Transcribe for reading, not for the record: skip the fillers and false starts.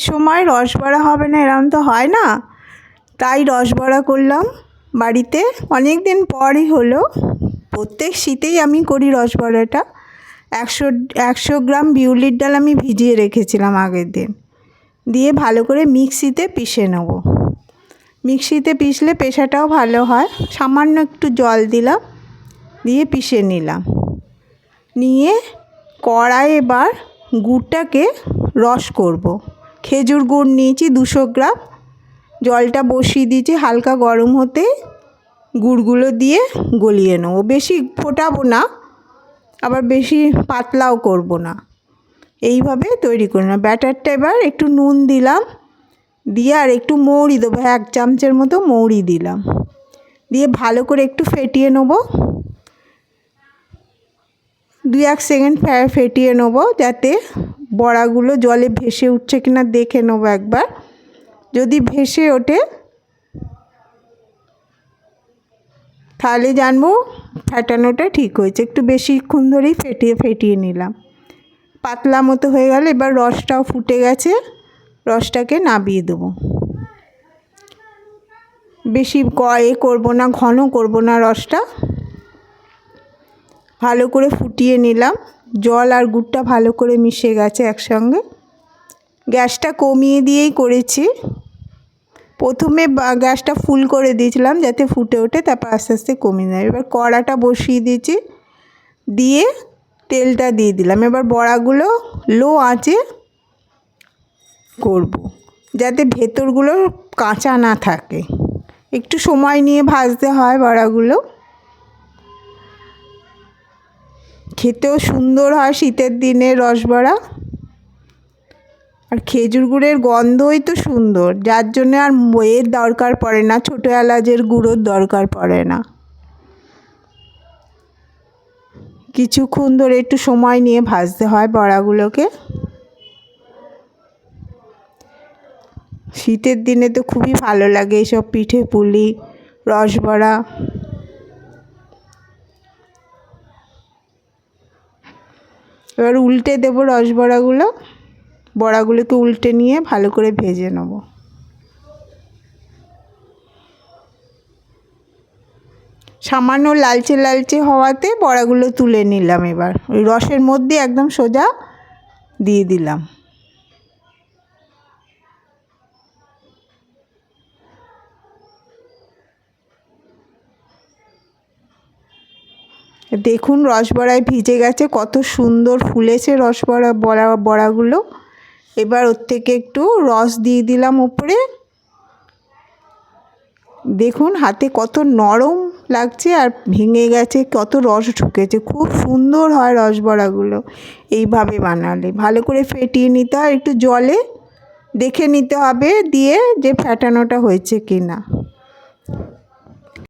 সময় রসবড়া হবে না এরকম তো হয় না, তাই রসবড়া করলাম বাড়িতে। অনেক দিন পরই হলো, প্রত্যেক শীতেই আমি করি রসবড়াটা। 100 গ্রাম বিউলির ডাল আমি ভিজিয়ে রেখেছিলাম আগের দিন, দিয়ে ভালো করে মিক্সিতে পিষে নেব। মিক্সিতে পিষলে পেষাটাও ভালো হয়। সামান্য একটু জল দিলাম, দিয়ে পিষে নিলাম। নিয়ে কড়াই এবার গুড়টাকে রস করব। খেজুর গুড় নিয়েছি 200 গ্রাম, জলটা বসিয়ে দিয়েছি হালকা গরম হতে, গুড়গুলো দিয়ে গলিয়ে নেব। বেশি ফোটাবো না, আবার বেশি পাতলাও করব না, এইভাবে তৈরি করে নেব। ব্যাটারটা এবার একটু নুন দিলাম, দিয়ে আর একটু মৌরি দেবো, 1 চামচের মতো মৌরি দিলাম, দিয়ে ভালো করে একটু ফেটিয়ে নেব। 2-1 সেকেন্ড ফেটিয়ে নেব, যাতে বড়াগুলো জলে ভেসে উঠছে কিনা দেখে নেব একবার। যদি ভেসে ওঠে তাহলে জানবো ফেটানোটা ঠিক হয়েছে। একটু বেশিক্ষণ ধরেই ফেটিয়ে নিলাম। পাতলা মতো হয়ে গেল, এবার রসটাও ফুটে গেছে, রসটাকে নামিয়ে দেবো। বেশি করব না, ঘন করব না রসটা। ভালো করে ফুটিয়ে নিলাম, জল আর গুড়টা ভালো করে মিশে গেছে একসঙ্গে। গ্যাসটা কমিয়ে দিয়েই করেছি, প্রথমে গ্যাসটা ফুল করে দিয়েছিলাম যাতে ফুটে ওঠে, তারপর আস্তে আস্তে কমিয়ে দিলাম। এবার কড়াটা বসিয়ে দিয়েছি, দিয়ে তেলটা দিয়ে দিলাম। এবার বড়াগুলো লো আঁচে করব, যাতে ভেতরগুলো কাঁচা না থাকে। একটু সময় নিয়ে ভাজতে হয় বড়াগুলো, খেতেও সুন্দর হয় শীতের দিনে রসবড়া। আর খেজুর গুড়ের গন্ধই তো সুন্দর, যার জন্য আর এর দরকার পড়ে না, ছোটো এলাচের গুঁড়োর দরকার পড়ে না। কিছুক্ষণ ধরে একটু সময় নিয়ে ভাজতে হয় বড়াগুলোকে। শীতের দিনে তো খুবই ভালো লাগে এইসব পিঠে পুলি, রসবড়া। এবার উল্টে দেবো বড়াগুলোকে উল্টে নিয়ে ভালো করে ভেজে নেব। সামান্য লালচে লালচে হওয়াতে বড়াগুলো তুলে নিলাম। এবার ওই রসের মধ্যে একদম সোজা দিয়ে দিলাম। দেখুন রসবড়ায় ভিজে গেছে, কত সুন্দর ফুলেছে বড়াগুলো। এবার ওর থেকে একটু রস দিয়ে দিলাম উপরে। দেখুন হাতে কত নরম লাগছে, আর ভেঙে গেছে, কত রস ঢুকেছে, খুব সুন্দর হয় রসবড়াগুলো এইভাবে বানালে। ভালো করে ফেটিয়ে নিতে হয়, একটু জলে দেখে নিতে হবে দিয়ে যে ফেটানোটা হয়েছে কি না।